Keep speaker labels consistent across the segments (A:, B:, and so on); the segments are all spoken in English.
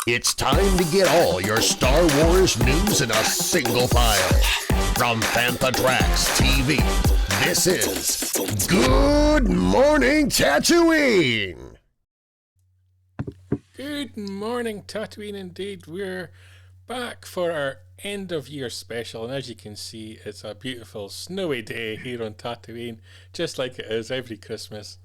A: It's time to get all your Star Wars news in a single file. From Panther Tracks TV, this is Good Morning Tatooine!
B: Good morning, Tatooine, indeed. We're back for our end of year special, and as you can see, it's a beautiful snowy day here on Tatooine, just like it is every Christmas.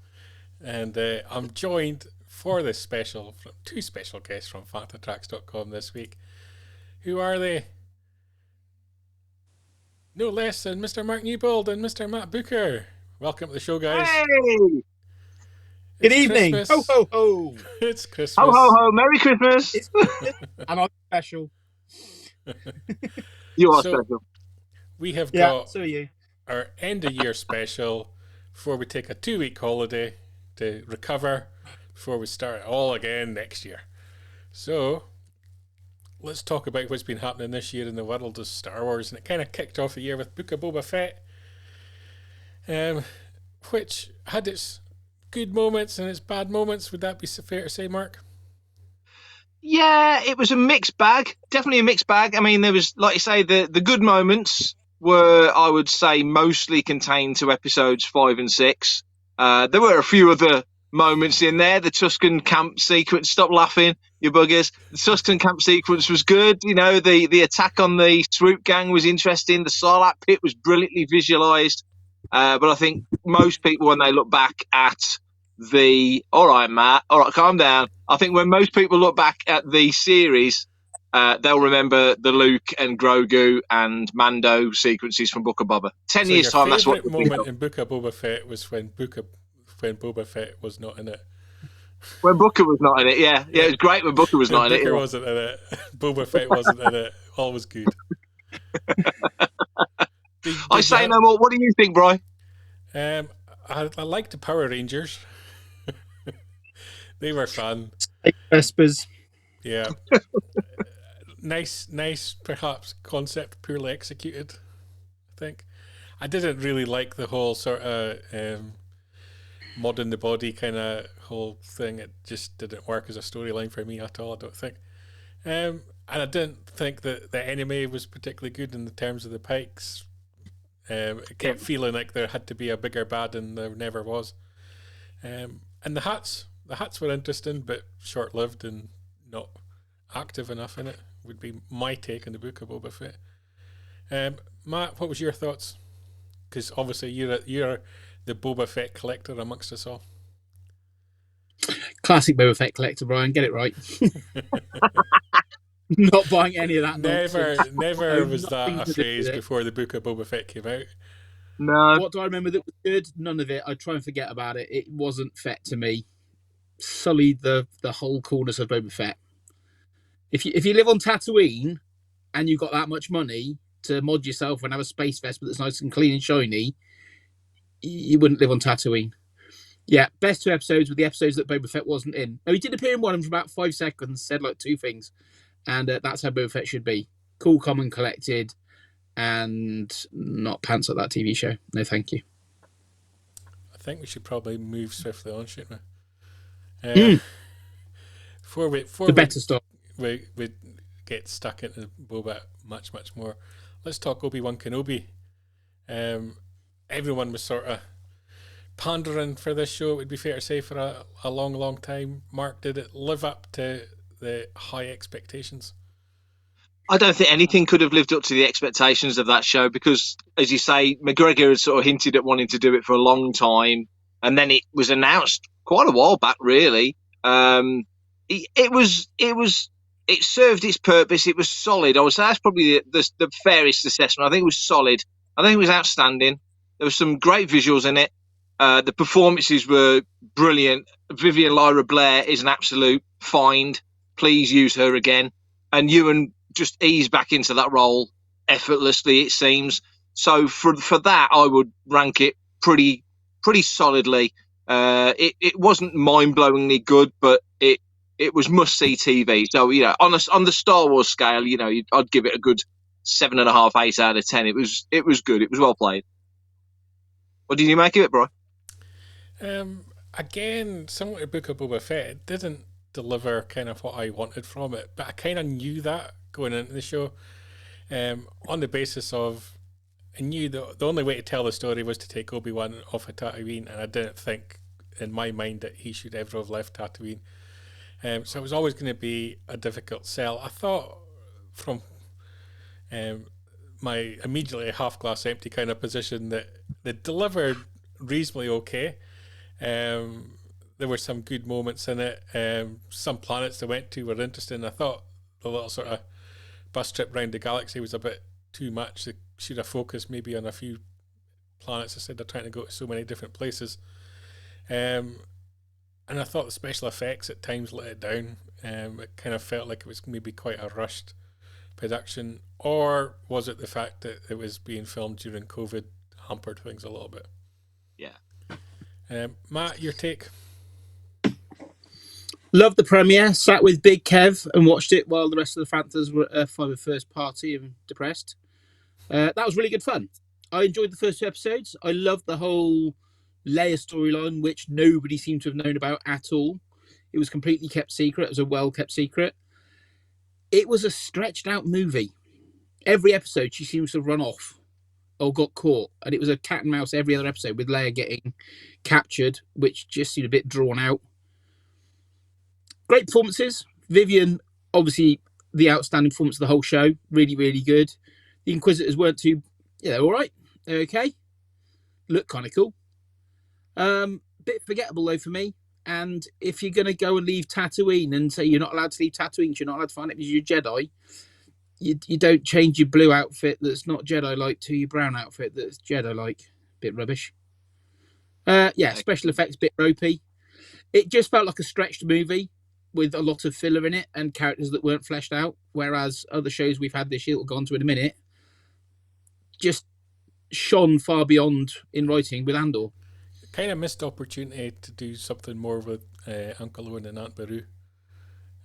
B: And I'm joined for this special from two special guests from FantaTracks.com this week. Who are they? No less than Mr. Mark Newbold and Mr. Matt Booker. Welcome to the show, guys.
C: Hey! Good evening.
B: Christmas.
C: Ho, ho, ho.
B: It's Christmas.
C: Ho, ho, ho. Merry Christmas.
D: And I'm special.
C: You are
B: So,
C: special.
B: We have
D: Yeah,
B: got
D: so are you.
B: our end of year special before we take a 2-week holiday to recover before we start it all again next year. So let's talk about what's been happening this year in the world of Star Wars. And it kind of kicked off the year with Book of Boba Fett, which had its good moments and its bad moments. Would that be fair to say, Mark?
C: Yeah, it was a mixed bag. Definitely a mixed bag. I mean, there was, like you say, the good moments were, I would say, mostly contained to episodes 5 and 6. There were a few other moments in there. The Tusken camp sequence, stop laughing, you buggers. The Tusken camp sequence was good. You know, the attack on the swoop gang was interesting. The Sarlacc pit was brilliantly visualized. But I think most people, when they look back at all right, Matt, all right, calm down. I think when most people look back at the series, they'll remember the Luke and Grogu and Mando sequences from Book of Boba. 10
B: So
C: years
B: your
C: time, that's what
B: favourite moment in Book of Boba Fett was when Boba Fett was not in it.
C: when Booker was not in it. Yeah, it was great when Booker was not in it.
B: Booker wasn't in it. Boba Fett wasn't in it. All was good.
C: I say no more. What do you think, Bri?
B: I like the Power Rangers. They were fun.
D: Vespers.
B: Yeah. Nice, perhaps concept poorly executed, I think. I didn't really like the whole sort of mod in the body kind of whole thing. It just didn't work as a storyline for me at all, I don't think. And I didn't think that the enemy was particularly good in the terms of the Pikes. It kept feeling like there had to be a bigger bad, and there never was. And the hats were interesting, but short-lived and not active enough in it, would be my take on the Book of Boba Fett. Matt, what was your thoughts? Because obviously you're the Boba Fett collector amongst us all.
D: Classic Boba Fett collector, Brian. Get it right. Not buying any of that nonsense.
B: Never was that a phrase before the Book of Boba Fett came out.
C: No.
D: What do I remember that was good? None of it. I try and forget about it. It wasn't Fett to me. Sullied the whole coolness of Boba Fett. If you live on Tatooine and you've got that much money to mod yourself and have a space vest that's nice and clean and shiny, you wouldn't live on Tatooine. Yeah, best 2 episodes were the episodes that Boba Fett wasn't in. Now, he did appear in one of them for about 5 seconds, said like 2 things, and that's how Boba Fett should be. Cool, calm and collected, and not pants at that TV show. No, thank you.
B: I think we should probably move swiftly on, shouldn't we?
D: Better stop.
B: We get stuck into Boba much more. Let's talk Obi-Wan Kenobi. Everyone was sort of pandering for this show, it would be fair to say, for a long time. Mark, did it live up to the high expectations?
C: I don't think anything could have lived up to the expectations of that show because, as you say, McGregor had sort of hinted at wanting to do it for a long time, and then it was announced quite a while back, really. It served its purpose. It was solid. I would say that's probably the fairest assessment. I think it was solid. I think it was outstanding. There were some great visuals in it. The performances were brilliant. Vivian Lyra Blair is an absolute find. Please use her again. and Ewan just eased back into that role effortlessly, it seems. So for that, I would rank it pretty solidly. It wasn't mind-blowingly good, but it was must-see TV. So on the Star Wars scale, I'd give it a good 7.5, 8 out of 10. It was good. It was well played. What did you make of it, bro?
B: Again, similar to Book of Boba Fett, it didn't deliver kind of what I wanted from it, but I kind of knew that going into the show, on the basis of I knew the only way to tell the story was to take Obi-Wan off of Tatooine, and I didn't think in my mind that he should ever have left Tatooine. So it was always going to be a difficult sell. I thought from my immediately half glass empty kind of position that they delivered reasonably okay. There were some good moments in it. Some planets they went to were interesting. I thought the little sort of bus trip around the galaxy was a bit too much. They should have focused maybe on a few planets instead of trying to go to so many different places. And I thought the special effects at times let it down. It kind of felt like it was maybe quite a rushed production. Or was it the fact that it was being filmed during COVID hampered things a little bit?
C: Yeah.
B: Matt, your take?
D: Loved the premiere, sat with Big Kev and watched it while the rest of the Fantas were at a first party and depressed. That was really good fun. I enjoyed the first 2 episodes. I loved the whole Leia storyline, which nobody seemed to have known about at all. It was completely kept secret. It was a well-kept secret. It was a stretched-out movie. Every episode, she seems to have run off or got caught, and it was a cat and mouse every other episode with Leia getting captured, which just seemed a bit drawn out. Great performances. Vivian, obviously, the outstanding performance of the whole show. Really, really good. The Inquisitors weren't too... Yeah, they're all right. They're okay. Look kind of cool. Bit forgettable, though, for me. And if you're going to go and leave Tatooine and say you're not allowed to leave Tatooine, you're not allowed to find it because you're a Jedi, you don't change your blue outfit that's not Jedi-like to your brown outfit that's Jedi-like. Bit rubbish. Special effects, bit ropey. It just felt like a stretched movie with a lot of filler in it and characters that weren't fleshed out, whereas other shows we've had this year, we'll go on to in a minute, just shone far beyond in writing with Andor.
B: Kind of missed opportunity to do something more with Uncle Owen and Aunt Beru.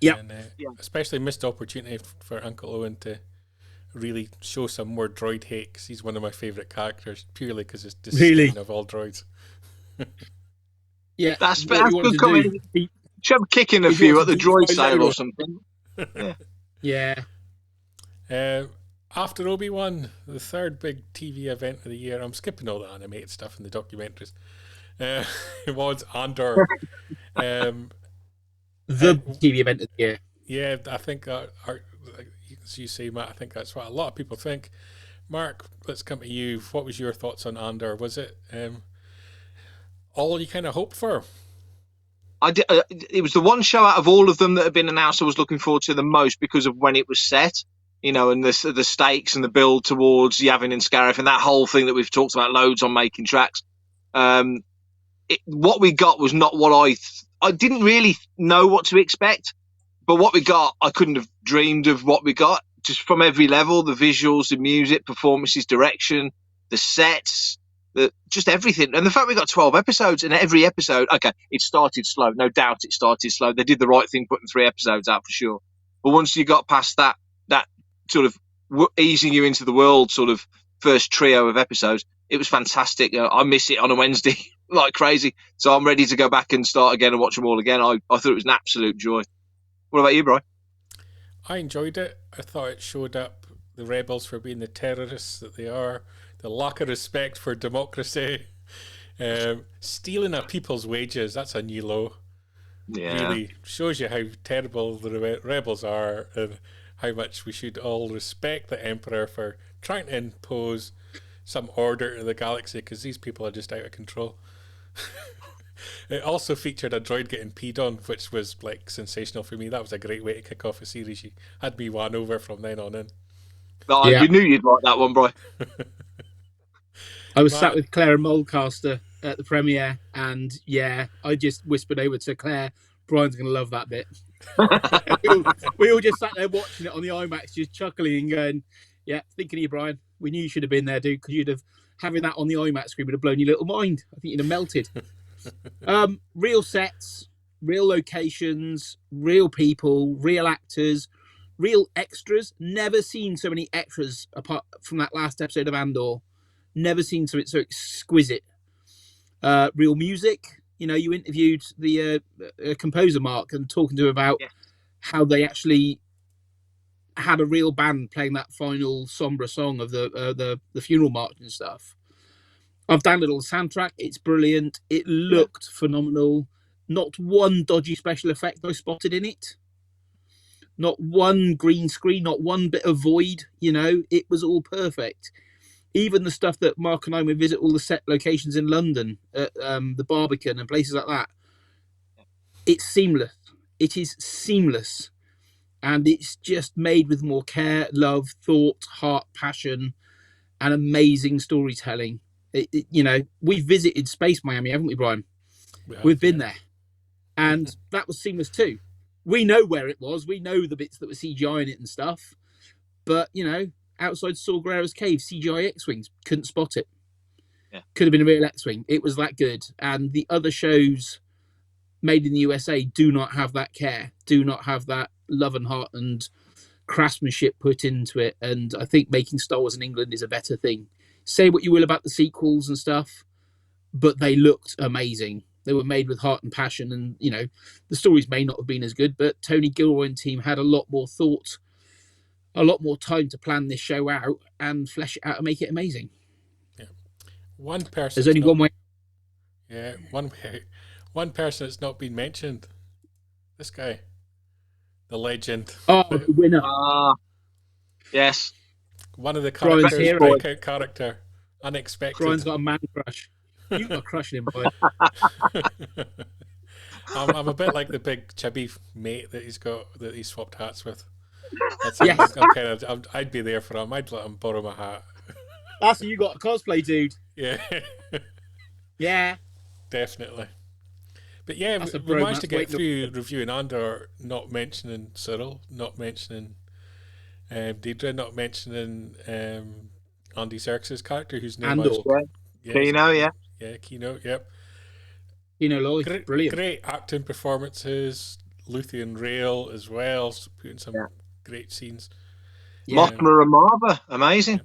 D: Yeah.
B: And especially missed opportunity for Uncle Owen to really show some more droid hate, because he's one of my favourite characters, purely because it's disgusting of all droids.
D: Yeah,
C: that's good comment. Should have kicking a few at the droid sale or something.
D: Yeah.
B: After Obi-Wan, the third big TV event of the year, I'm skipping all the animated stuff and the documentaries, it was Andor.
D: The TV event of the year.
B: Yeah, I think, as you say, Matt, I think that's what a lot of people think. Mark, let's come to you. What was your thoughts on Andor? Was it all you kind of hoped for?
C: It was the one show out of all of them that had been announced I was looking forward to the most because of when it was set, and the stakes and the build towards Yavin and Scarif and that whole thing that we've talked about loads on Making Tracks. What we got was not what I didn't really know what to expect, but what we got, I couldn't have dreamed of what we got, just from every level, the visuals, the music, performances, direction, the sets, just everything. And the fact we got 12 episodes, and every episode, okay, it started slow. No doubt it started slow. They did the right thing putting 3 episodes out for sure. But once you got past that sort of easing you into the world sort of first trio of episodes, it was fantastic. I miss it on a Wednesday like crazy. So I'm ready to go back and start again and watch them all again. I thought it was an absolute joy. What about you, Brian?
B: I enjoyed it. I thought it showed up the rebels for being the terrorists that they are, the lack of respect for democracy, stealing of people's wages. That's a new low.
C: Yeah.
B: Really shows you how terrible the rebels are and how much we should all respect the Emperor for trying to impose some order to the galaxy, because these people are just out of control. It also featured a droid getting peed on, which was like sensational for me. That was a great way to kick off a series. You had me won over from then on in.
C: We knew you'd like that one, Brian.
D: I was sat with Claire and Mulcaster at the premiere, and I just whispered over to Claire, Brian's going to love that bit. we all just sat there watching it on the IMAX, just chuckling and going, "Yeah, thinking of you, Brian. We knew you should have been there, dude, because you'd have having that on the IMAX screen would have blown your little mind. I think you'd have melted." Real sets, real locations, real people, real actors, real extras. Never seen so many extras apart from that last episode of Andor. Never seen something so exquisite. Real music. You know, you interviewed the composer Mark and talking to him about how they actually had a real band playing that final sombre song of the funeral march and stuff. I've downloaded all the soundtrack. It's brilliant. It looked phenomenal. Not one dodgy special effect I spotted in it. Not one green screen, not one bit of void. You know, it was all perfect. Even the stuff that Mark and I would visit all the set locations in London, the Barbican and places like that. It's seamless. It is seamless. And it's just made with more care, love, thought, heart, passion, and amazing storytelling. You know, we visited Space Miami, haven't we, Brian? We've been there. And that was seamless too. We know where it was. We know the bits that were CGI in it and stuff. But, you know, outside Saw Gerrera's cave, CGI X-Wings, couldn't spot it.
C: Yeah.
D: Could have been a real X-Wing. It was that good. And the other shows made in the USA do not have that care, do not have that love and heart and craftsmanship put into it. And I think making Star Wars in England is a better thing. Say what you will about the sequels and stuff, but they looked amazing. They were made with heart and passion. And, you know, the stories may not have been as good, but Tony Gilroy and team had a lot more thought, a lot more time to plan this show out and flesh it out and make it amazing.
B: Yeah. One person.
D: There's only one way.
B: Yeah, one way. One person that's not been mentioned. This guy. The legend.
D: Oh, the winner.
C: Yes.
B: One of the
D: Brian's
B: characters,
D: hero.
B: breakout character. Unexpected.
D: Brian's got a man crush. You've got a crush on him, boy.
B: I'm a bit like the big chubby mate that he's got, that he swapped hats with. That's
D: Yes.
B: I'd be there for him. I'd let him borrow my hat.
D: That's what you got, a cosplay dude.
B: Yeah.
D: Yeah.
B: Definitely. But yeah,
D: That's a
B: we managed to
D: bromance
B: get
D: waiting
B: through reviewing Andor, not mentioning Cyril, not mentioning Deidre, not mentioning Andy Serkis's character, whose name
D: Andor.
B: was
C: Kino, yeah.
B: Yeah, Kino, yep.
D: You know, Lloyd, brilliant.
B: Great acting performances. Luthien Rail as well, so putting some great scenes.
D: Yeah.
C: Mothma and Marva, amazing.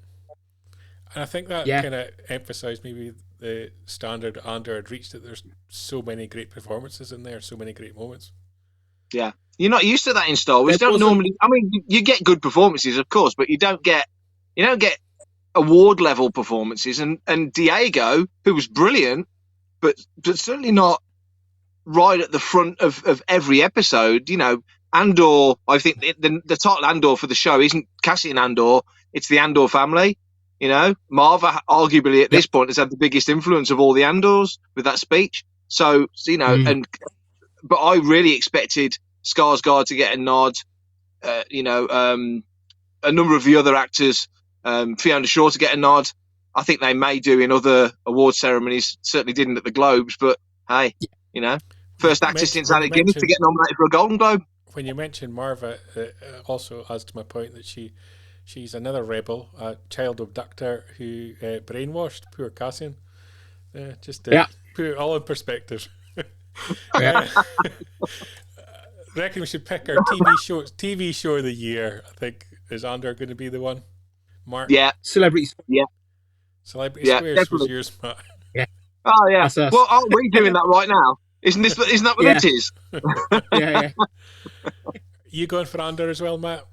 B: And I think that kind of emphasised maybe the standard Andor had reached, that there's so many great performances in there, so many great moments.
C: Yeah. You're not used to that in Star Wars. You don't normally, I mean, you get good performances, of course, but you don't get award level performances. And Diego, who was brilliant, but certainly not right at the front of every episode. You know, Andor, I think the title Andor for the show isn't Cassian Andor, it's the Andor family. You know, Marva arguably at this point has had the biggest influence of all the Andors with that speech. So, you know, but I really expected Skarsgård to get a nod. You know, a number of the other actors, Fiona Shaw to get a nod. I think they may do in other award ceremonies. Certainly didn't at the Globes, but hey, you know, first actor since Alec Guinness to get nominated for a Golden Globe.
B: When you mentioned Marva, also adds to my point that she's another rebel, a child abductor who brainwashed poor Cassian. Just to put it all in perspective. Reckon we should pick our TV show of the year. I think is Andor going to be the one. Mark.
C: Yeah.
D: Celebrities. Yeah.
B: Celebrity Squares was yours, Matt.
D: Yeah.
C: Oh yeah. Well, aren't we doing that right now? Isn't that what it is?
D: Yeah.
B: You going for Andor as well, Matt?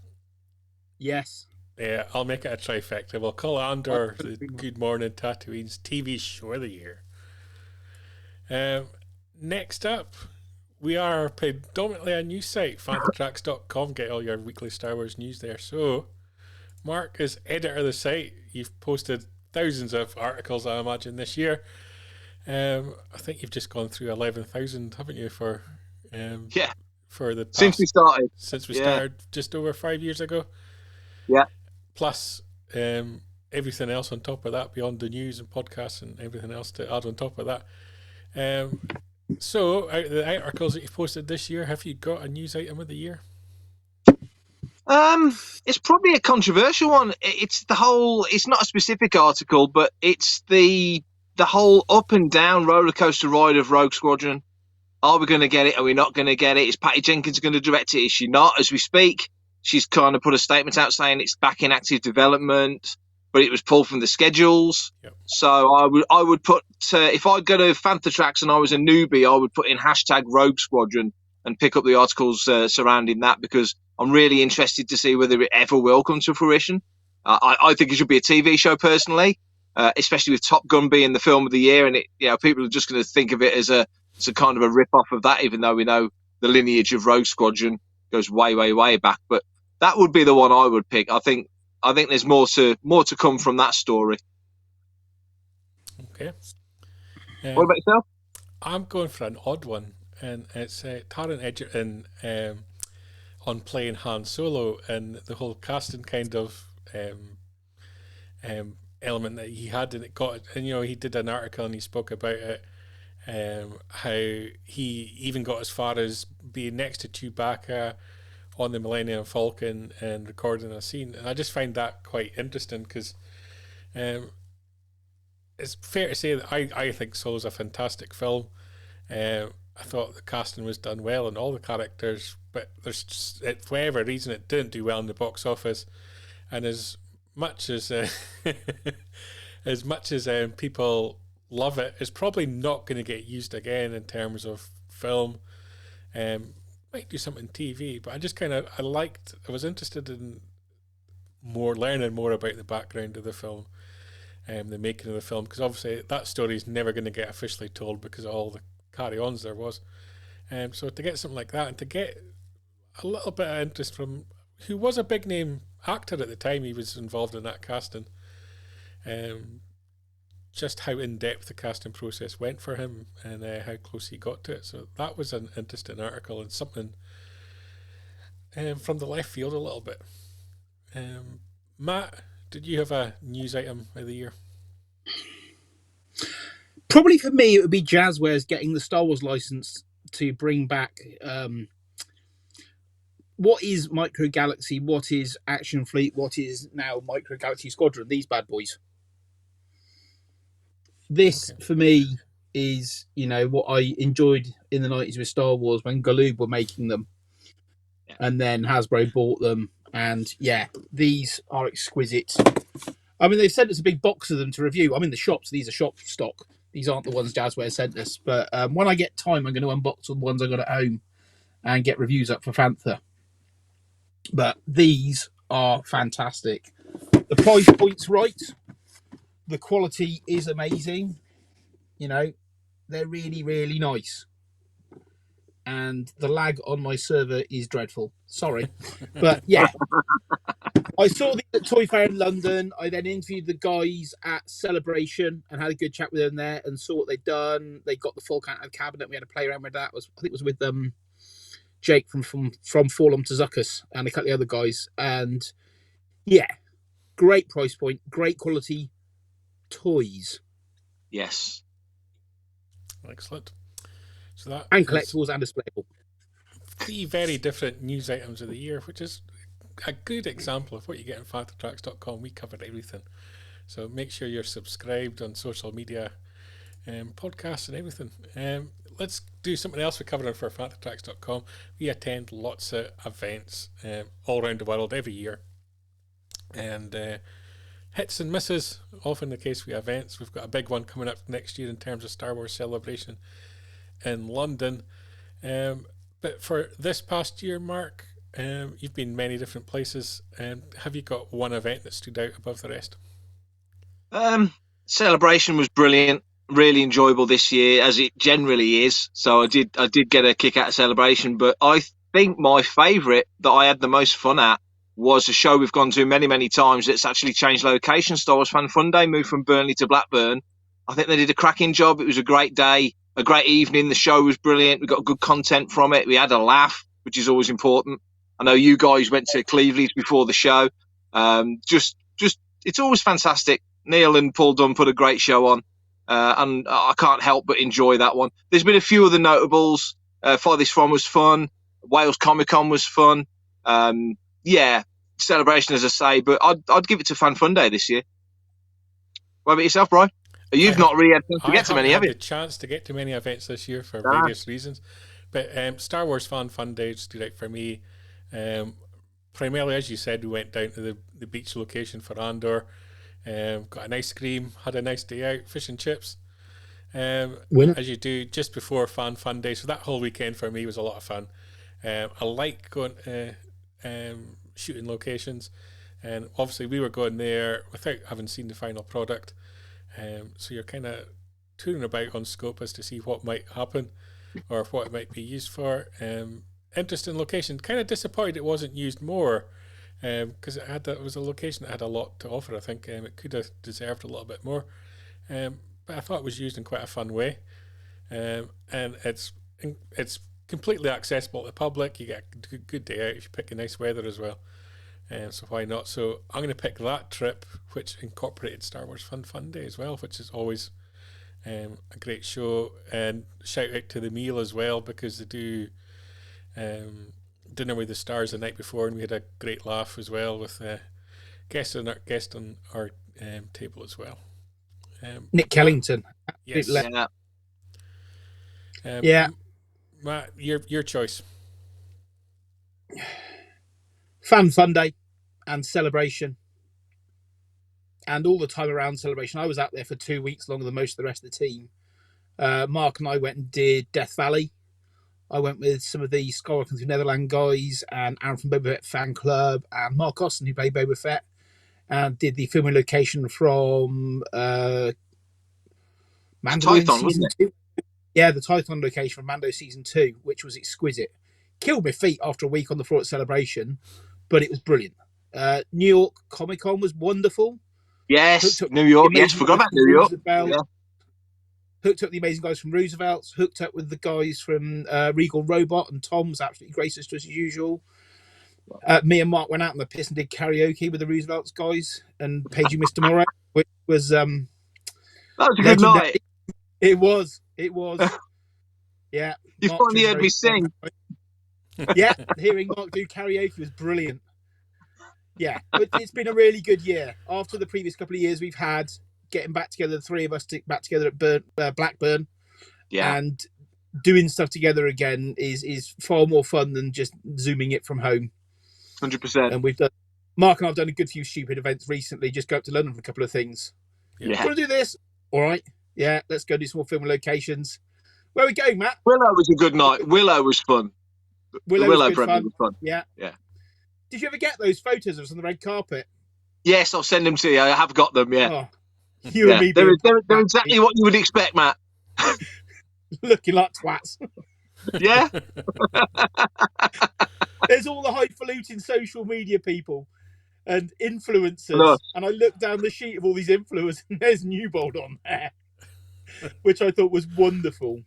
D: Yes.
B: Yeah, I'll make it a trifecta. We'll call Andor the Good Morning Tatooine's TV show of the year. Next up, we are predominantly a news site, fantatracks.com. Get all your weekly Star Wars news there. So, Mark is editor of the site. You've posted thousands of articles, I imagine, this year. I think you've just gone through 11,000, haven't you, for the past,
C: since we started
B: just over 5 years ago.
C: Yeah.
B: Plus everything else on top of that, beyond the news and podcasts and everything else to add on top of that. So, out of the articles that you've posted this year, have you got a news item of the year?
C: It's probably a controversial one. It's the whole. It's not a specific article, but it's the whole up and down roller coaster ride of Rogue Squadron. Are we going to get it? Are we not going to get it? Is Patty Jenkins going to direct it? Is she not? As we speak, she's kind of put a statement out saying it's back in active development, but it was pulled from the schedules.
B: Yep.
C: So I would put if I'd go to Fantha Tracks and I was a newbie, I would put in hashtag Rogue Squadron and pick up the articles surrounding that, because I'm really interested to see whether it ever will come to fruition. I think it should be a TV show personally, especially with Top Gun being the film of the year, and people are just going to think of it as a kind of a rip off of that, even though we know the lineage of Rogue Squadron goes way, way, way back. But that would be the one I would pick. I think there's more to come from that story.
B: Okay.
C: What about yourself?
B: I'm going for an odd one, and it's Taron Egerton on playing Han Solo, and the whole casting kind of element that he had, and it got. And he did an article and he spoke about it. How he even got as far as being next to Chewbacca on the Millennium Falcon and recording a scene, and I just find that quite interesting because it's fair to say that I think Solo's a fantastic film. I thought the casting was done well and all the characters, but there's just, for whatever reason it didn't do well in the box office, and as much as people love it, it's probably not going to get used again in terms of film. Might do something TV, but I just I was interested in learning more about the background of the film, the making of the film, because obviously that story is never going to get officially told because of all the carry-ons there was. So to get something like that, and to get a little bit of interest from who was a big name actor at the time he was involved in that casting, just how in-depth the casting process went for him and how close he got to it. So that was an interesting article and something from the left field a little bit. Matt, did you have a news item of the year?
D: Probably for me, it would be Jazzwares getting the Star Wars license to bring back what is Micro Galaxy, what is Action Fleet, what is now Micro Galaxy Squadron, these bad boys. This, for me, is, what I enjoyed in the 90s with Star Wars when Galoob were making them. And then Hasbro bought them. And, these are exquisite. I mean, they've sent us a big box of them to review. I'm in the shops. These are shop stock. These aren't the ones Jazzware sent us. But when I get time, I'm going to unbox the ones I got at home and get reviews up for Fantha. But these are fantastic. The price point's right. The quality is amazing. They're really, really nice. And the lag on my server is dreadful. Sorry. But yeah. I saw these at Toy Fair in London. I then interviewed the guys at Celebration and had a good chat with them there and saw what they'd done. They got the full count of the cabinet. We had to play around with that. I think it was with Jake from Forlom to Zuckus and a couple of other guys. And yeah, great price point, great quality toys.
C: Yes.
B: Excellent. So that
D: and collectibles and displayable.
B: 3 very different news items of the year, which is a good example of what you get on FanthaTracks.com. We covered everything. So make sure you're subscribed on social media, podcasts and everything. Let's do something else we covered on for FanthaTracks.com. We attend lots of events all around the world every year. And hits and misses, often the case with events. We've got a big one coming up next year in terms of Star Wars Celebration in London. But for this past year, Mark, you've been many different places. Have you got one event that stood out above the rest?
C: Celebration was brilliant, really enjoyable this year, as it generally is. So I did get a kick out of Celebration, but I think my favourite that I had the most fun at was a show we've gone to many, many times that's actually changed location. Star Wars Fan Fun Day moved from Burnley to Blackburn. I think they did a cracking job. It was a great day, a great evening. The show was brilliant. We got good content from it. We had a laugh, which is always important. I know you guys went to Cleveland's before the show. Just it's always fantastic. Neil and Paul Dunn put a great show on. and I can't help but enjoy that one. There's been a few other notables. Farthest From was fun. Wales Comic Con was fun. Celebration, as I say, but I'd give it to Fan Fun Day this year. What about yourself, Brian? You've not really had a chance to get to many, have you?
B: I haven't had the chance to get to many events this year for various reasons. But Star Wars Fan Fun Day stood out for me. Primarily, as you said, we went down to the beach location for Andor. Got an ice cream, had a nice day out, fish and chips. As you do just before Fan Fun Day. So that whole weekend for me was a lot of fun. I like going to shooting locations. And obviously we were going there without having seen the final product. So you're kind of touring about on scope as to see what might happen or what it might be used for. Interesting location. Kind of disappointed it wasn't used more because it was a location that had a lot to offer. I think it could have deserved a little bit more. But I thought it was used in quite a fun way. And it's completely accessible to the public. You get a good day out if you pick a nice weather as well. So why not? So I'm going to pick that trip, which incorporated Star Wars Fun Day as well, which is always a great show. And shout out to the meal as well, because they do dinner with the stars the night before, and we had a great laugh as well with guest on our table as well.
D: Nick Kellington.
B: Yes.
D: Yeah.
B: Matt, your choice.
D: Fun Day and Celebration. And all the time around Celebration. I was out there for 2 weeks longer than most of the rest of the team. Mark and I went and did Death Valley. I went with some of the Skywalker through Netherland guys and Aaron from Boba Fett Fan Club and Mark Austin, who played Boba Fett, and did the filming location from Mando season 2. Yeah, the Tython location from Mando season 2, which was exquisite. Killed my feet after a week on the floor at Celebration, but it was brilliant. New York Comic Con was wonderful.
C: Yes, New York. Yes, forgot about New York.
D: Hooked up the amazing guys from Roosevelt's. Hooked up with the guys from Regal Robot, and Tom was absolutely gracious to us as usual. Me and Mark went out on the piss and did karaoke with the Roosevelt's guys and paid you Mr. Morrow, which was
C: that was a good night.
D: It was. Yeah.
C: You
D: Mark
C: finally heard me sing.
D: Yeah, hearing Mark do karaoke was brilliant. Yeah, but it's been a really good year. After the previous couple of years we've had, getting back together, the three of us back together at Blackburn, and doing stuff together again is far more fun than just zooming it from home.
C: 100%.
D: And Mark and I have done a good few stupid events recently. Just go up to London for a couple of things.
C: Yeah.
D: Want to do this? All right. Yeah, let's go do some more filming locations. Where are we going, Matt?
C: Willow was a good night. Willow was fun.
D: Willow was
C: fun.
D: Yeah. Did you ever get those photos of us on the red carpet?
C: Yes, I'll send them to you. I have got them. Yeah.
D: Oh, you and me.
C: They're exactly what you would expect, Matt.
D: Looking like twats.
C: Yeah.
D: There's all the highfalutin social media people and influencers, and I looked down the sheet of all these influencers, and there's Newbold on there, which I thought was wonderful.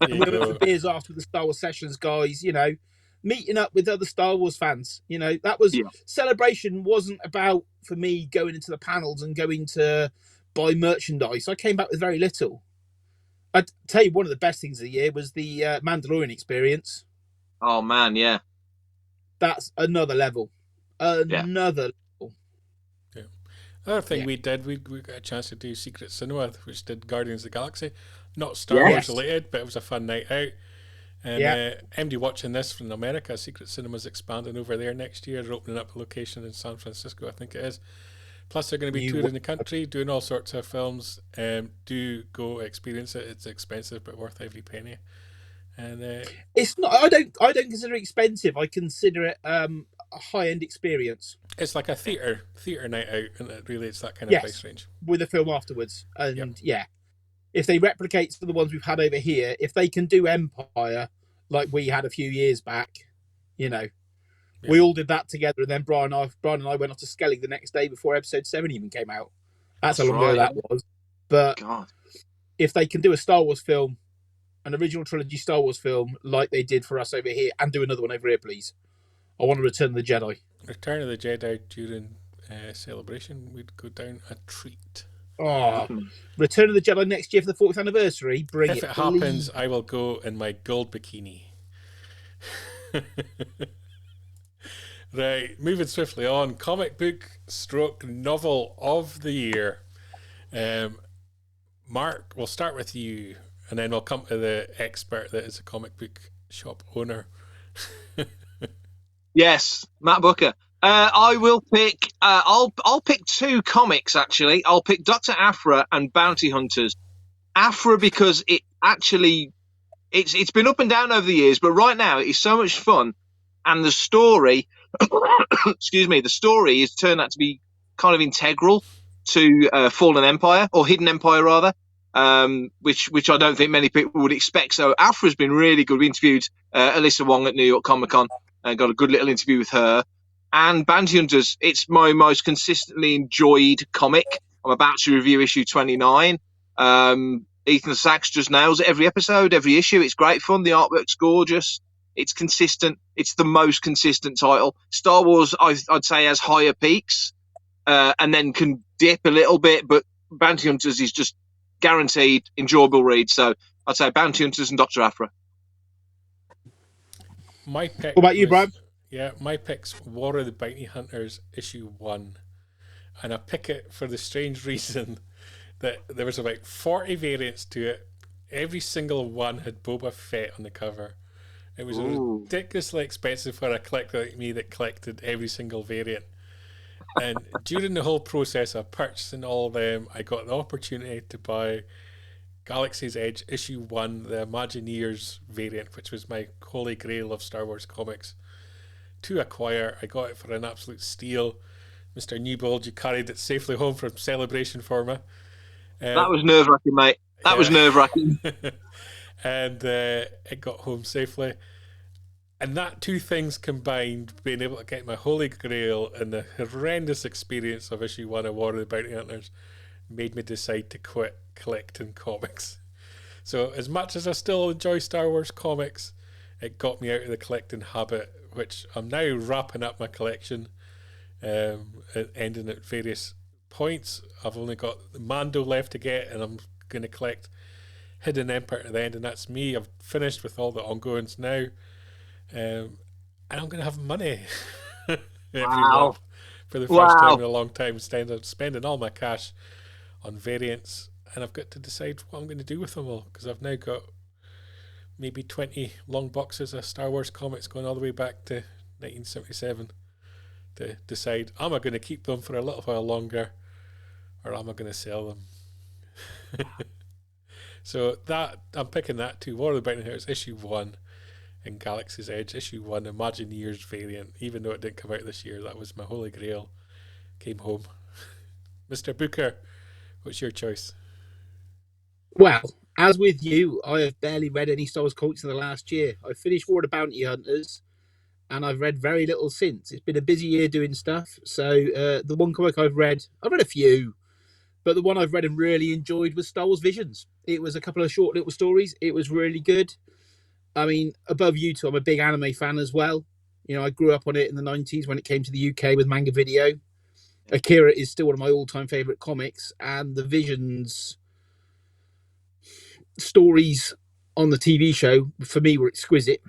D: And we went for beers after the Star Wars Sessions guys, meeting up with other Star Wars fans. That was Celebration wasn't about, for me, going into the panels and going to buy merchandise. I came back with very little. I'd tell you, one of the best things of the year was the Mandalorian experience.
C: Oh, man, yeah.
D: That's another level. Another level.
B: Yeah. Another thing we did, we got a chance to do Secret Cinema, which did Guardians of the Galaxy. Not Star Wars related, but it was a fun night out. And MD watching this from America, Secret Cinema's expanding over there next year. They're opening up a location in San Francisco, I think it is. Plus, they're going to be touring the country, doing all sorts of films. Do go experience it. It's expensive, but worth every penny. And
D: it's not. I don't consider it expensive. I consider it a high-end experience.
B: It's like a theater night out, and it's that kind of price range
D: with a film afterwards. And if they replicate some of the ones we've had over here, if they can do Empire like we had a few years back, we all did that together, and then Brian and I went off to Skellig the next day before Episode 7 even came out. That's how long ago that was. But if they can do a Star Wars film, an original trilogy Star Wars film like they did for us over here, and do another one over here, please. I want to Return of the Jedi.
B: Return of the Jedi during Celebration, we'd go down a treat.
D: Oh, Return of the Jedi next year for the 40th anniversary. Bring
B: If it happens, I will go in my gold bikini. Right, moving swiftly on. Comic book / novel of the year. Mark, we'll start with you, and then we'll come to the expert that is a comic book shop owner.
C: Yes, Matt Booker. I will pick. I'll pick 2 comics actually. I'll pick Dr. Aphra and Bounty Hunters. Aphra because it actually it's been up and down over the years, but right now it is so much fun, and the story, excuse me, the story has turned out to be kind of integral to Fallen Empire, or Hidden Empire rather, which I don't think many people would expect. So Aphra's been really good. We interviewed Alyssa Wong at New York Comic Con and got a good little interview with her. And Bounty Hunters, it's my most consistently enjoyed comic. I'm about to review issue 29. Ethan Sachs just nails it every episode, every issue. It's great fun. The artwork's gorgeous. It's consistent. It's the most consistent title. Star Wars, I'd say, has higher peaks and then can dip a little bit, but Bounty Hunters is just guaranteed enjoyable read. So I'd say Bounty Hunters and Dr. Aphra.
B: My pick.
D: What about you, Brian?
B: Yeah, my pick's War of the Bounty Hunters issue 1, and I pick it for the strange reason that there was about 40 variants to it. Every single one had Boba Fett on the cover. It was ridiculously expensive for a collector like me that collected every single variant. And during the whole process of purchasing all of them, I got the opportunity to buy Galaxy's Edge issue 1, the Imagineers variant, which was my holy grail of Star Wars comics to acquire. I got it for an absolute steal. Mr. Newbold, you carried it safely home from Celebration for me.
C: That was nerve-wracking, mate. That was nerve-wracking.
B: And it got home safely. And that 2 things combined, being able to get my holy grail and the horrendous experience of issue 1 of War of the Bounty Hunters, made me decide to quit collecting comics. So as much as I still enjoy Star Wars comics, it got me out of the collecting habit, which I'm now wrapping up my collection, ending at various points. I've only got Mando left to get, and I'm going to collect Hidden Empire at the end, and that's me. I've finished with all the ongoings now, and I'm going to have money every month for the first time in a long time, spending all my cash on variants, and I've got to decide what I'm going to do with them all, because I've now got maybe 20 long boxes of Star Wars comics going all the way back to 1977 to decide, am I going to keep them for a little while longer, or am I going to sell them? So that I'm picking that too. War of the Bounty Hunters issue 1 and Galaxy's Edge issue 1, Imagineers variant. Even though it didn't come out this year, that was my holy grail. Came home. Mr. Booker, what's your choice?
D: Well, as with you, I have barely read any Star Wars comics in the last year. I finished War of the Bounty Hunters, and I've read very little since. It's been a busy year doing stuff. So the one comic I've read a few, but the one I've read and really enjoyed was Star Wars Visions. It was a couple of short little stories. It was really good. I mean, above you two, I'm a big anime fan as well. You know, I grew up on it in the 90s when it came to the UK with Manga Video. Akira is still one of my all-time favourite comics, and the Visions stories on the TV show, for me, were exquisite.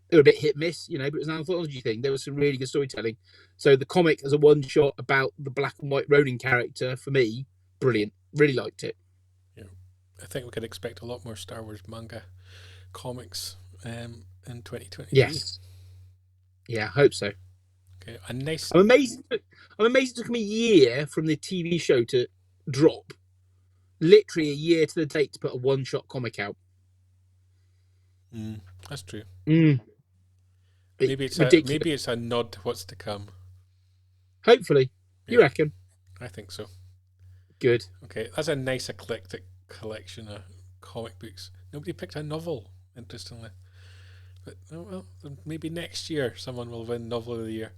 D: They were a bit hit-miss, you know, but it was an anthology thing. There was some really good storytelling. So the comic as a one-shot about the black and white Ronin character, for me, brilliant. Really liked it.
B: Yeah, I think we can expect a lot more Star Wars manga comics in 2023.
D: Yes. Yeah, I hope so.
B: Okay, a nice.
D: I'm amazed it took me a year from the TV show to drop. Literally a year to the date to put a one-shot comic out.
B: That's true.
D: Maybe
B: Maybe it's a nod to what's to come.
D: Hopefully. Yeah. You reckon?
B: I think so.
D: Good.
B: Okay, that's a nice eclectic collection of comic books. Nobody picked a novel, interestingly. But well, maybe next year someone will win Novel of the Year.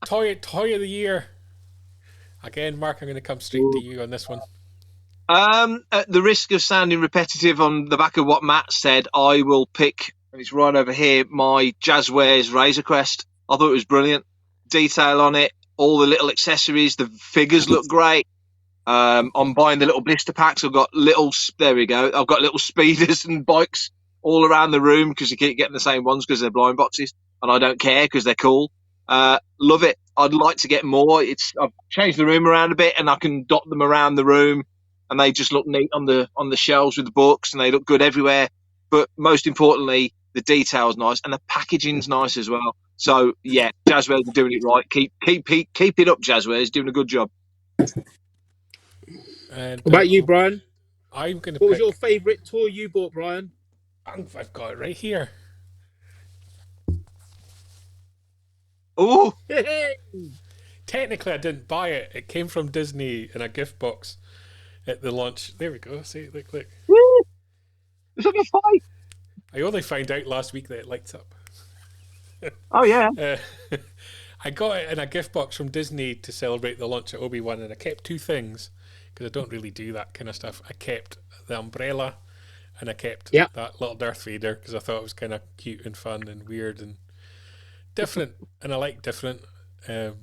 B: Toy of the Year. Again, Mark, I'm going to come straight to you on this one.
C: At the risk of sounding repetitive on the back of what Matt said, I will pick, and it's right over here, my Jazzwares Razor Crest. I thought it was brilliant. Detail on it, all the little accessories. The figures look great. I'm buying the little blister packs. I've got there we go. I've got little speeders and bikes all around the room because you keep getting the same ones because they're blind boxes, and I don't care because they're cool. Love it. I'd like to get more. I've changed the room around a bit, and I can dot them around the room, and they just look neat on the shelves with the books, and they look good everywhere. But most importantly, the detail's nice, and the packaging's nice as well. So yeah, Jazzwares are doing it right. Keep it up, Jazzwares. Doing a good job.
B: And,
D: What about you, Brian?
B: I'm going to.
D: What was your favourite toy you bought, Brian?
B: I've got it right here.
C: Oh,
B: Technically, I didn't buy it. It came from Disney in a gift box at the launch. There we go. See, look.
C: it's like a fight.
B: I only found out last week that it lights up.
C: Oh yeah.
B: I got it in a gift box from Disney to celebrate the launch of Obi-Wan, and I kept two things because I don't really do that kind of stuff. I kept the umbrella, and I kept that little Darth Vader because I thought it was kind of cute and fun and weird and different, and I like different. You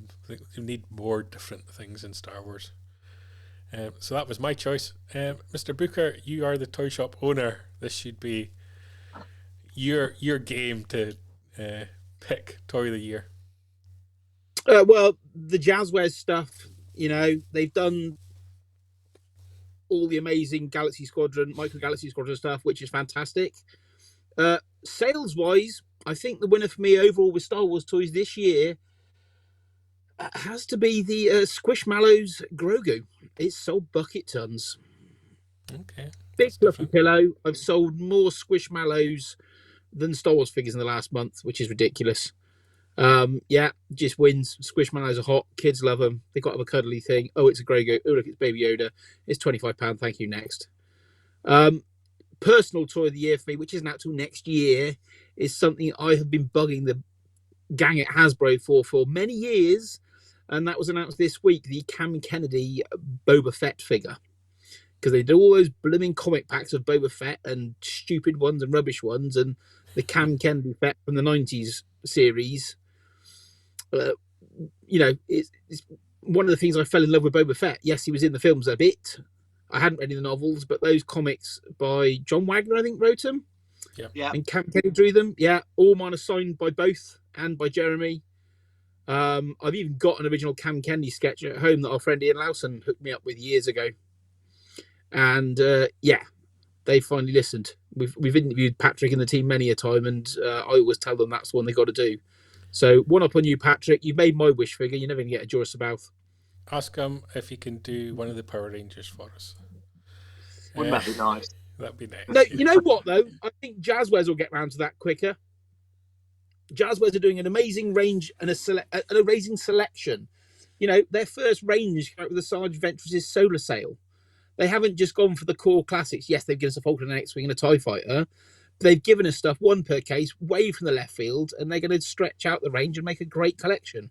B: need more different things in Star Wars. So that was my choice. Mr. Booker, you are the toy shop owner. This should be your game to pick toy of the year.
D: Well, the Jazzwares stuff, they've done all the amazing Galaxy Squadron, Micro Galaxy Squadron stuff, which is fantastic. Sales-wise, I think the winner for me overall with Star Wars toys this year has to be the Squishmallows Grogu. It's sold bucket tons.
B: Okay.
D: Big fluffy pillow. I've sold more Squishmallows than Star Wars figures in the last month, which is ridiculous. Just wins. Squishmallows are hot. Kids love them. They got to have a cuddly thing. Oh, it's a Grogu. Oh, look, it's Baby Yoda. It's £25. Thank you. Next. Personal toy of the year for me, which isn't out till next year, is something I have been bugging the gang at Hasbro for many years, and that was announced this week, the Cam Kennedy Boba Fett figure. Because they did all those blooming comic packs of Boba Fett and stupid ones and rubbish ones, and the Cam Kennedy Fett from the 90s series. It's one of the things I fell in love with Boba Fett. Yes, he was in the films a bit. I hadn't read any of the novels, but those comics by John Wagner, I think, wrote them.
C: Yeah.
D: And Cam Kennedy drew them. Yeah, all mine are signed by both and by Jeremy. I've even got an original Cam Kennedy sketch at home that our friend Ian Lawson hooked me up with years ago. And they finally listened. We've interviewed Patrick and the team many a time, and I always tell them that's the one they got to do. So one up on you, Patrick. You've made my wish figure. You're never going to get a Jorah Sabath.
B: Ask him if he can do one of the Power Rangers for us.
C: Wouldn't that be nice?
B: That'd be nice.
D: No, you know what though? I think Jazzwares will get round to that quicker. Jazzwares are doing an amazing range and an amazing selection. Their first range came out with the Sergeant Ventress's Solar Sail. They haven't just gone for the core classics. Yes, they've given us a Falcon and X-Wing and a TIE Fighter. They've given us stuff, one per case, way from the left field, and they're going to stretch out the range and make a great collection.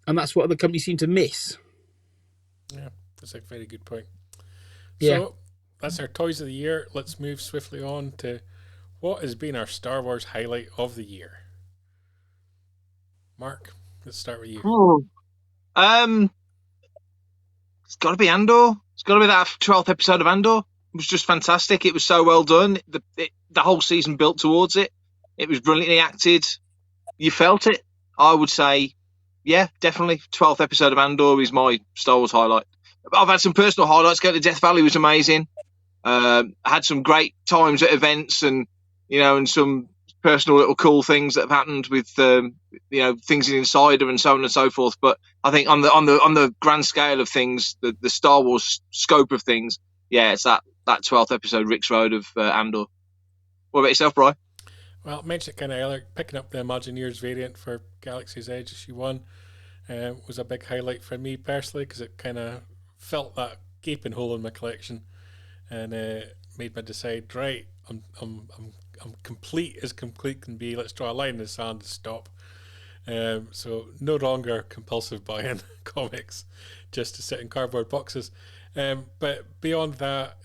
D: And that's what other companies seem to miss.
B: Yeah, that's a very good point.
D: Yeah.
B: So that's our Toys of the Year. Let's move swiftly on to what has been our Star Wars highlight of the year. Mark, let's start with you.
C: It's got to be Andor. It's got to be that 12th episode of Andor. It was just fantastic. It was so well done. The whole season built towards it. It was brilliantly acted. You felt it. I would say, yeah, definitely. 12th episode of Andor is my Star Wars highlight. I've had some personal highlights. Going to Death Valley was amazing. I had some great times at events and some personal little cool things that have happened with things in Insider and so on and so forth. But I think on the grand scale of things, the Star Wars scope of things, yeah, it's that 12th episode, Rick's Road of Andor. What about yourself, Brian?
B: Well, I mentioned it kind of earlier. Picking up the Imagineers variant for Galaxy's Edge issue 1 was a big highlight for me personally because it kind of felt that gaping hole in my collection and made me decide, right, I'm complete as complete can be. Let's draw a line in the sand and stop. So no longer compulsive buying comics just to sit in cardboard boxes. But beyond that,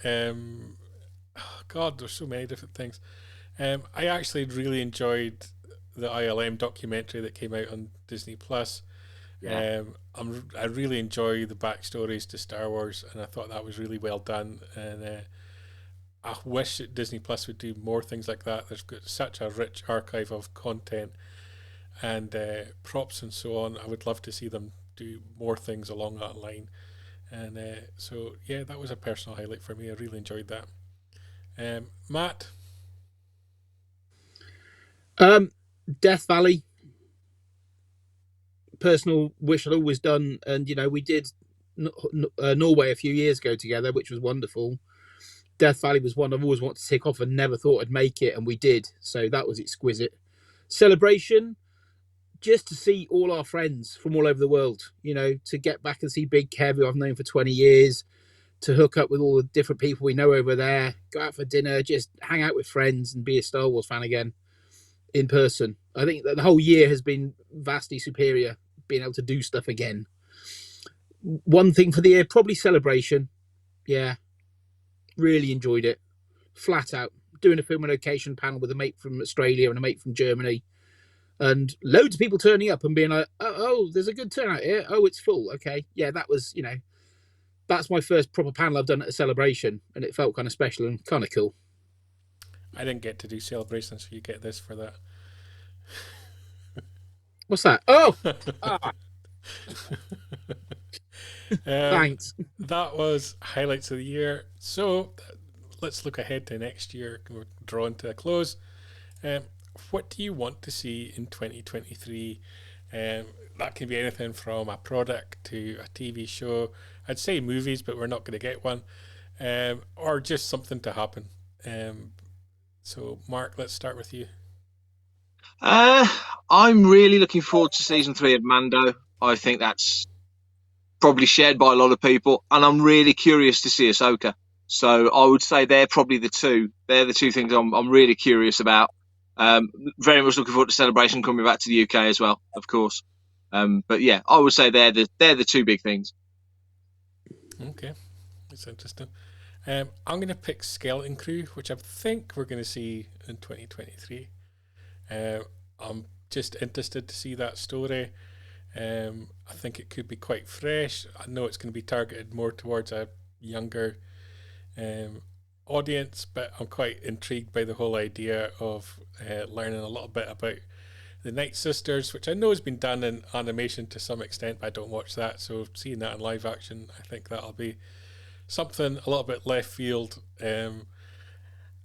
B: God, there's so many different things. I actually really enjoyed the ILM documentary that came out on Disney Plus.
C: Yeah.
B: I really enjoy the backstories to Star Wars, and I thought that was really well done. And I wish that Disney Plus would do more things like that. There's got such a rich archive of content and props and so on. I would love to see them do more things along that line. And so, yeah, that was a personal highlight for me. I really enjoyed that. Matt?
D: Death Valley. Personal wish I'd always done. And, we did Norway a few years ago together, which was wonderful. Death Valley was one I've always wanted to tick off and never thought I'd make it, and we did. So that was exquisite. Celebration, just to see all our friends from all over the world, to get back and see Big Kev, who I've known for 20 years, to hook up with all the different people we know over there, go out for dinner, just hang out with friends and be a Star Wars fan again in person. I think that the whole year has been vastly superior, being able to do stuff again. One thing for the year, probably Celebration. Yeah, really enjoyed it. Flat out. Doing a film and location panel with a mate from Australia and a mate from Germany. And loads of people turning up and being like, oh, there's a good turnout here. Oh, it's full. Okay. Yeah, that was, that's my first proper panel I've done at a Celebration. And it felt kind of special and kind of cool.
B: I didn't get to do Celebration, so you get this for that.
D: What's that? Oh! Thanks.
B: That was highlights of the year. So let's look ahead to next year. We're drawing to a close. What do you want to see in 2023? That can be anything from a product to a TV show. I'd say movies, but we're not going to get one. Or just something to happen. So, Mark, let's start with you.
C: I'm really looking forward to season 3 of Mando. I think that's probably shared by a lot of people, and I'm really curious to see Ahsoka. So I would say they're probably the two. They're the two things I'm really curious about. Very much looking forward to Celebration coming back to the UK as well, of course. But yeah, I would say they're the two big things.
B: Okay, that's interesting. I'm going to pick Skeleton Crew, which I think we're going to see in 2023. I'm just interested to see that story. I think it could be quite fresh. I know it's going to be targeted more towards a younger audience, but I'm quite intrigued by the whole idea of learning a little bit about the Night Sisters, which I know has been done in animation to some extent, but I don't watch that. So seeing that in live action, I think that'll be something a little bit left field, and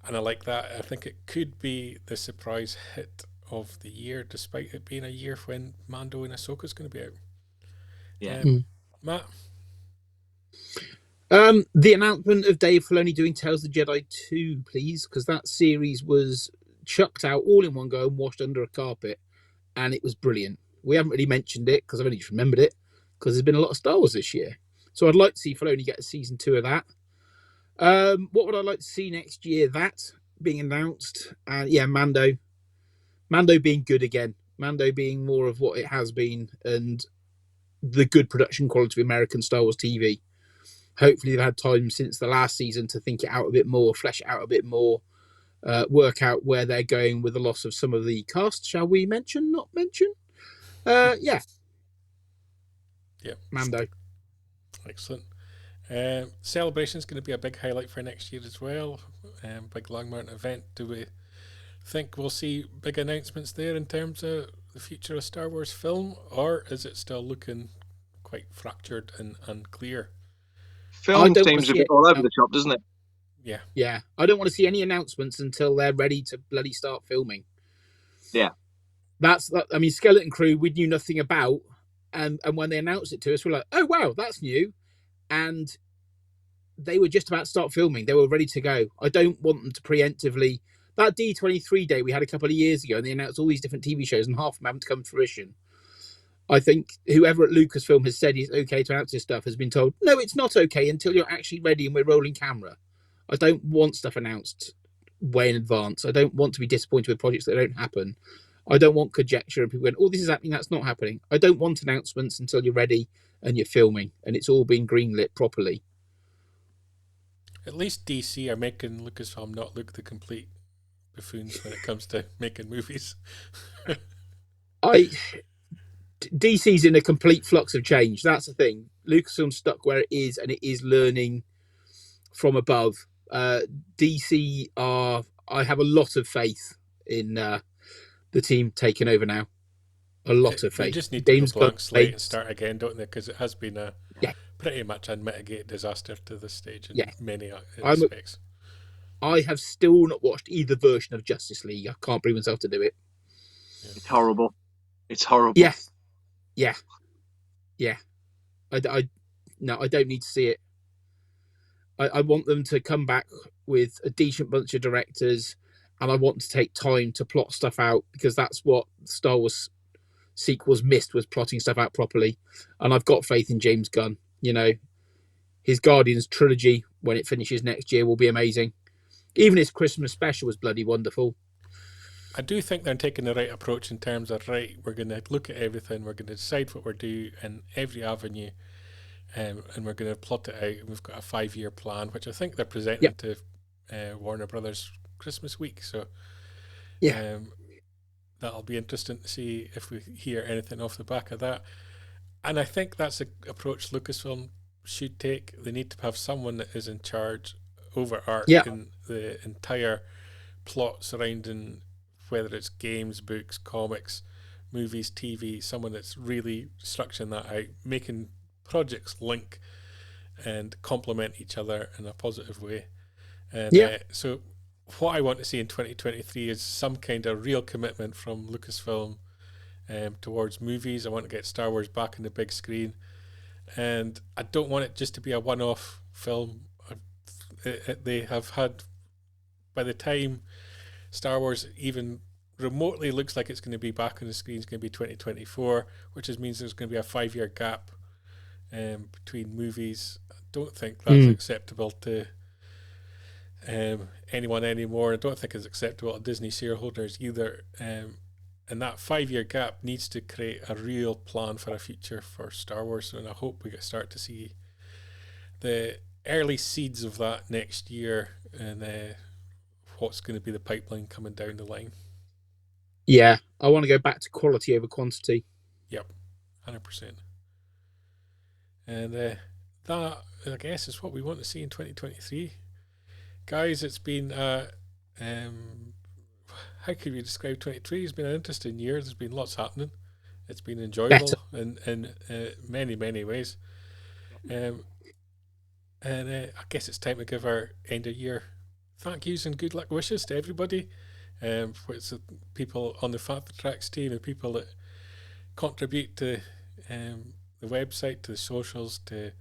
B: I like that. I think it could be the surprise hit of the year, despite it being a year when Mando and Ahsoka is going to be out.
C: Yeah.
B: Matt?
D: The announcement of Dave Filoni doing Tales of the Jedi 2, please, because that series was chucked out all in one go and washed under a carpet, and it was brilliant. We haven't really mentioned it because I've only just remembered it because there's been a lot of Star Wars this year. So I'd like to see Filoni get a season 2 of that. What would I like to see next year? That being announced. Yeah, Mando. Mando being good again. Mando being more of what it has been and the good production quality of American Star Wars TV. Hopefully they've had time since the last season to think it out a bit more, flesh it out a bit more, work out where they're going with the loss of some of the cast. Shall we mention? Not mention? Yeah.
B: Yeah.
D: Mando.
B: Excellent. Celebration is going to be a big highlight for next year as well. Big Long Mountain event. Do we think we'll see big announcements there in terms of the future of Star Wars film, or is it still looking quite fractured and unclear?
C: Film seems a bit all over the shop, doesn't it?
B: Yeah.
D: Yeah. I don't want to see any announcements until they're ready to bloody start filming.
C: Yeah.
D: I mean, Skeleton Crew, we knew nothing about. And when they announced it to us, we're like, oh, wow, that's new. And they were just about to start filming. They were ready to go. I don't want them to preemptively. That D23 day we had a couple of years ago, and they announced all these different TV shows, and half of them haven't come to fruition. I think whoever at Lucasfilm has said it's okay to announce this stuff has been told, no, it's not okay until you're actually ready and we're rolling camera. I don't want stuff announced way in advance. I don't want to be disappointed with projects that don't happen. I don't want conjecture and people going, oh, this is happening, that's not happening. I don't want announcements until you're ready and you're filming and it's all been greenlit properly.
B: At least DC are making Lucasfilm not look the complete buffoons when it comes to making movies.
D: DC's in a complete flux of change. That's the thing. Lucasfilm's stuck where it is, and it is learning from above. DC I have a lot of faith in the team taking over now. A lot of faith.
B: They just need
D: James
B: to go blank
D: Gunn
B: slate and start again, don't they? Because it has been a
D: Yeah.
B: pretty much unmitigated disaster to this stage in
D: Yeah.
B: many
D: I'm-
B: aspects.
D: I have still not watched either version of Justice League. I can't bring myself to do it.
C: It's horrible. It's horrible.
D: Yeah. No, I don't need to see it. I want them to come back with a decent bunch of directors, and I want to take time to plot stuff out, because that's what Star Wars sequels missed, was plotting stuff out properly. And I've got faith in James Gunn. You know, his Guardians trilogy, when it finishes next year, will be amazing. Even his Christmas special was bloody wonderful.
B: I do think they're taking the right approach in terms of, right, we're going to look at everything, we're going to decide what we're doing in every avenue, and we're going to plot it out. We've got a 5-year plan, which I think they're presenting to Warner Brothers Christmas week. So that'll be interesting to see if we hear anything off the back of that. And I think that's the approach Lucasfilm should take. They need to have someone that is in charge, overarching the entire plot surrounding, whether it's games, books, comics, movies, TV, someone that's really structuring that out, making projects link and complement each other in a positive way. And so what I want to see in 2023 is some kind of real commitment from Lucasfilm towards movies. I want to get Star Wars back on the big screen, and I don't want it just to be a one-off film. They have had, by the time Star Wars even remotely looks like it's going to be back on the screen, it's going to be 2024, which means there's going to be a 5-year gap between movies. I don't think that's acceptable to anyone anymore. I don't think it's acceptable to Disney shareholders either. And that 5-year gap needs to create a real plan for a future for Star Wars. And I hope we start to see the early seeds of that next year, and what's going to be the pipeline coming down the line.
D: Yeah, I want to go back to quality over quantity.
B: Yep, 100%. And that, I guess, is what we want to see in 2023. Guys, it's been, how could we describe 2023? It's been an interesting year. There's been lots happening. It's been enjoyable in many, many ways. And I guess it's time to give our end of year thank yous and good luck wishes to everybody. It's the people on the Fantha Tracks team and people that contribute to the website, to the socials, to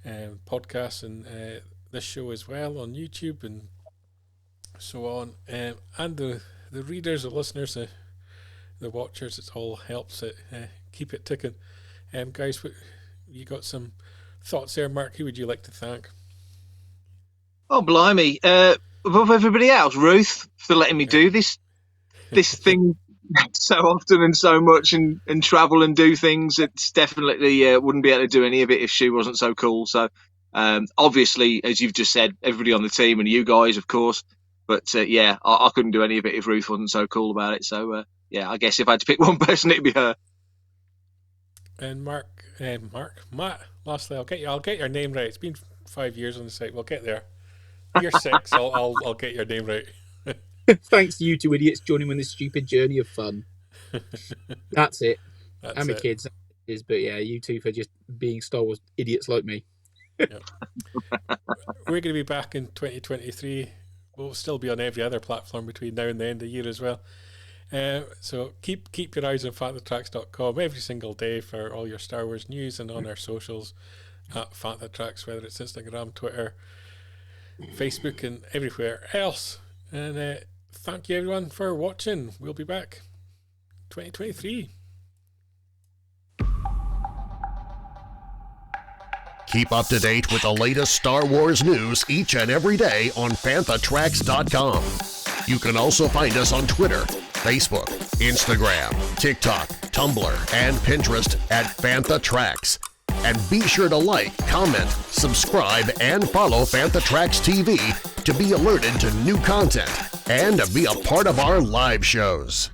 B: podcasts, and this show as well on YouTube and so on. And the readers, the listeners, the watchers, it all helps it keep it ticking. Guys, you got some thoughts there, Mark? Who would you like to thank?
C: Oh, blimey. Above everybody else, Ruth, for letting me do this thing so often and so much, and travel and do things. It's definitely wouldn't be able to do any of it if she wasn't so cool. So obviously, as you've just said, everybody on the team and you guys, of course. But I couldn't do any of it if Ruth wasn't so cool about it. So I guess if I had to pick one person, it'd be her.
B: And Matt, lastly, I'll get your name right. It's been 5 years on the site. We'll get there. Year 6, I'll get your name right.
D: Thanks to you two idiots joining me on this stupid journey of fun. That's it. And my kids. But yeah, you two for just being Star Wars idiots like me.
B: Yep. We're going to be back in 2023. We'll still be on every other platform between now and the end of the year as well. So keep your eyes on FanthaTracks.com every single day for all your Star Wars news, and on our socials at FanthaTracks, whether it's Instagram, Twitter, Facebook, and everywhere else. And thank you everyone for watching. We'll be back 2023.
A: Keep up to date with the latest Star Wars news each and every day on FanthaTracks.com. You can also find us on Twitter, Facebook, Instagram, TikTok, Tumblr, and Pinterest at Fantha Tracks. And be sure to like, comment, subscribe, and follow Fantha Tracks TV to be alerted to new content and to be a part of our live shows.